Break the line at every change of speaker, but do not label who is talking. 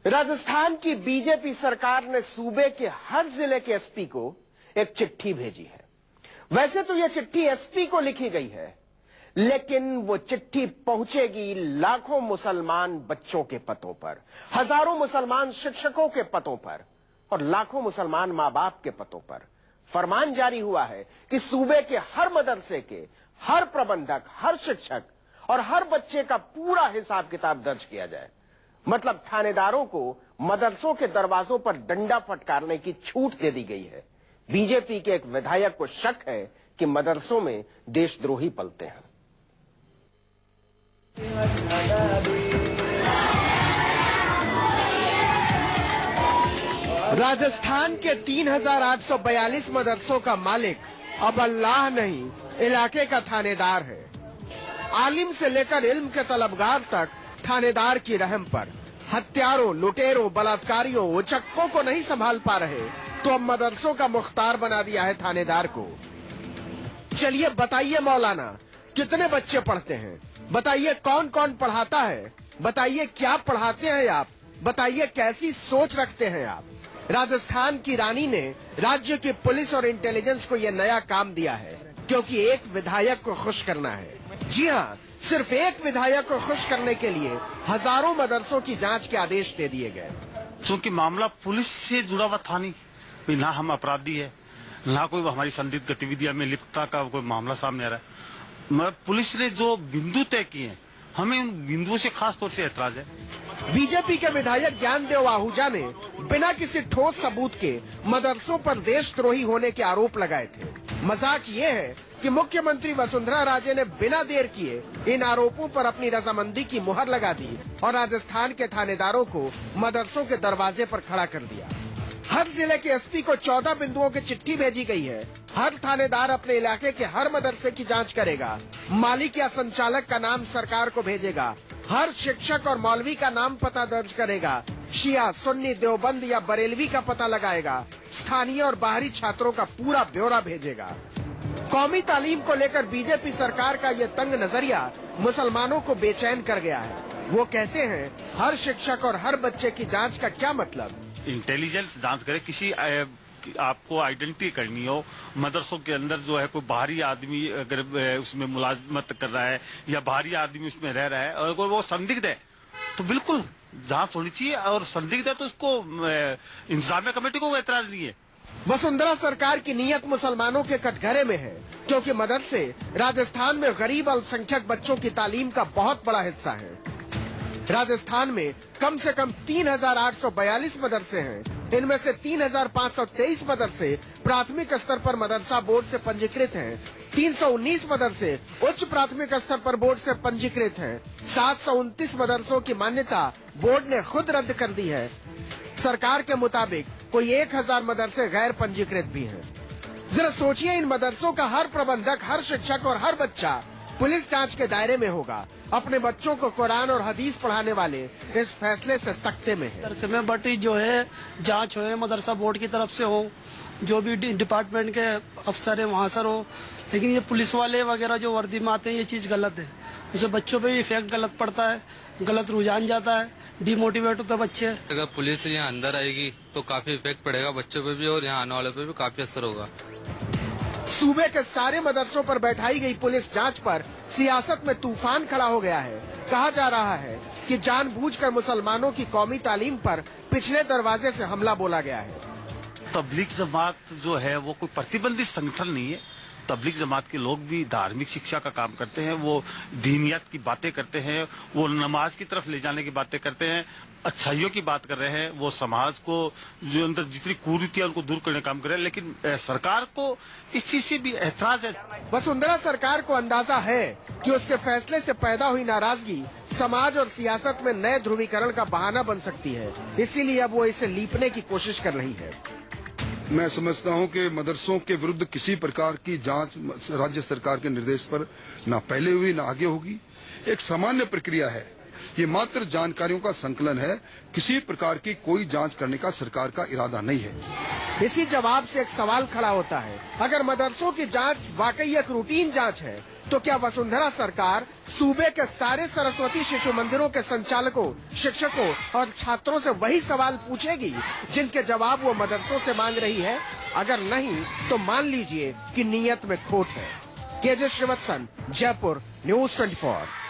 राजस्थान की बीजेपी सरकार ने सूबे के हर जिले के एसपी को एक चिट्ठी भेजी है। वैसे तो यह चिट्ठी एसपी को लिखी गई है, लेकिन वो चिट्ठी पहुंचेगी लाखों मुसलमान बच्चों के पतों पर, हजारों मुसलमान शिक्षकों के पतों पर और लाखों मुसलमान मां बाप के पतों पर। फरमान जारी हुआ है कि सूबे के हर मदरसे के हर प्रबंधक, हर शिक्षक और हर बच्चे का पूरा हिसाब किताब दर्ज किया जाए। मतलब थानेदारों को मदरसों के दरवाजों पर डंडा फटकारने की छूट दे दी गई है। बीजेपी के एक विधायक को शक है कि मदरसों में देशद्रोही पलते हैं। राजस्थान के 3842 मदरसों का मालिक अब अल्लाह नहीं, इलाके का थानेदार है। आलिम से लेकर इल्म के तलबगार तक थानेदार की रहम पर हत्यारों, लुटेरों, बलात्कारियों, उचक्कों को नहीं संभाल पा रहे, तो अब मदरसों का मुख्तार बना दिया है थानेदार को। चलिए बताइए मौलाना, कितने बच्चे पढ़ते हैं? बताइए कौन कौन पढ़ाता है? बताइए क्या पढ़ाते हैं आप? बताइए कैसी सोच रखते हैं आप? राजस्थान की रानी ने राज्य की पुलिस और इंटेलिजेंस को यह नया काम दिया है, क्योंकि एक विधायक को खुश करना है। जी हाँ, सिर्फ एक विधायक को खुश करने के लिए हजारों मदरसों की जांच के आदेश दे दिए गए।
क्योंकि मामला पुलिस से जुड़ा हुआ था नहीं, ना हम अपराधी है, ना कोई हमारी संदिग्ध गतिविधियां में लिप्तता का कोई मामला सामने आ रहा है। पुलिस ने जो बिंदु तय किए हैं, हमें उन बिंदुओं से खास तौर से ऐतराज है।
बीजेपी के विधायक ज्ञानदेव आहूजा ने बिना किसी ठोस सबूत के मदरसों पर देशद्रोही होने के आरोप लगाए थे। मजाक ये है कि मुख्यमंत्री वसुंधरा राजे ने बिना देर किए इन आरोपों पर अपनी रजामंदी की मुहर लगा दी और राजस्थान के थानेदारों को मदरसों के दरवाजे पर खड़ा कर दिया। हर जिले के एसपी को 14 बिंदुओं की चिट्ठी भेजी गई है। हर थानेदार अपने इलाके के हर मदरसे की जांच करेगा, मालिक या संचालक का नाम सरकार को भेजेगा, हर शिक्षक और मौलवी का नाम पता दर्ज करेगा, शिया, सुन्नी, देवबंद या बरेलवी का पता लगाएगा, स्थानीय और बाहरी छात्रों का पूरा ब्यौरा भेजेगा। कौमी तालीम को लेकर बीजेपी सरकार का ये तंग नजरिया मुसलमानों को बेचैन कर गया है। वो कहते हैं, हर शिक्षक और हर बच्चे की जांच का क्या मतलब?
इंटेलिजेंस जांच करे, किसी आपको आइडेंटिटी करनी हो, मदरसों के अंदर जो है कोई बाहरी आदमी अगर उसमें मुलाजमत कर रहा है या बाहरी आदमी उसमें रह रहा है और कोई वो संदिग्ध है, तो बिल्कुल जांच होनी चाहिए। और संदिग्ध है तो उसको इंतजामिया कमेटी को एतराज नहीं है।
वसुंधरा सरकार की नीयत मुसलमानों के कटघरे में है, क्योंकि मदरसे राजस्थान में गरीब अल्पसंख्यक बच्चों की तालीम का बहुत बड़ा हिस्सा है। राजस्थान में कम से कम 3842 मदरसे हैं। इनमें से 3523 मदरसे प्राथमिक स्तर पर मदरसा बोर्ड से पंजीकृत हैं। 319 मदरसे उच्च प्राथमिक स्तर पर बोर्ड से पंजीकृत हैं। 729 मदरसों की मान्यता बोर्ड ने खुद रद्द कर दी है। सरकार के मुताबिक कोई 1000 मदरसे गैर पंजीकृत भी हैं। जरा सोचिए, इन मदरसों का हर प्रबंधक, हर शिक्षक और हर बच्चा पुलिस जांच के दायरे में होगा। अपने बच्चों को कुरान और हदीस पढ़ाने वाले इस फैसले से सख्ते में है।
मदरसे में बट जो है जांच हो, मदरसा बोर्ड की तरफ से हो, जो भी डिपार्टमेंट के अफसर है वहाँ सर हो, लेकिन ये पुलिस वाले वगैरह जो वर्दी में आते हैं, ये चीज गलत है। उससे बच्चों पे भी इफेक्ट गलत पड़ता है, गलत रुझान जाता है, डिमोटिवेट होता है बच्चे।
अगर पुलिस यहाँ अंदर आएगी तो काफी इफेक्ट पड़ेगा बच्चों पे भी और यहाँ आने वालों पे भी काफी असर होगा।
सूबे के सारे मदरसों पर बैठाई गई पुलिस जांच पर सियासत में तूफान खड़ा हो गया है। कहा जा रहा है कि जानबूझकर मुसलमानों की कौमी तालीम पर पिछले दरवाजे से हमला बोला गया है।
तबलीग जमात जो है वो कोई प्रतिबंधित संगठन नहीं है। तबलीग जमात के लोग भी धार्मिक शिक्षा का काम करते हैं, वो दीनियत की बातें करते हैं, वो नमाज की तरफ ले जाने की बातें करते हैं, अच्छाइयों की बात कर रहे हैं, वो समाज को जो अंदर जितनी कुरीतियां उनको दूर करने का काम कर रहे हैं। लेकिन सरकार को इस चीज से भी एतराज है।
वसुंधरा सरकार को अंदाजा है कि उसके फैसले से पैदा हुई नाराजगी समाज और सियासत में नए ध्रुवीकरण का बहाना बन सकती है, इसीलिए अब वो इसे लीपने की कोशिश कर रही है।
मैं समझता हूं कि मदरसों के विरुद्ध किसी प्रकार की जांच राज्य सरकार के निर्देश पर ना पहले हुई ना आगे होगी। एक सामान्य प्रक्रिया है, ये मात्र जानकारियों का संकलन है। किसी प्रकार की कोई जांच करने का सरकार का इरादा नहीं है।
इसी जवाब से एक सवाल खड़ा होता है, अगर मदरसों की जांच वाकई एक रूटीन जांच है तो क्या वसुंधरा सरकार सूबे के सारे सरस्वती शिशु मंदिरों के संचालकों, शिक्षकों और छात्रों से वही सवाल पूछेगी जिनके जवाब वो मदरसों से मांग रही है? अगर नहीं तो मान लीजिए कि नीयत में खोट है। केजे श्रीवत्सन, जयपुर, न्यूज़ 24।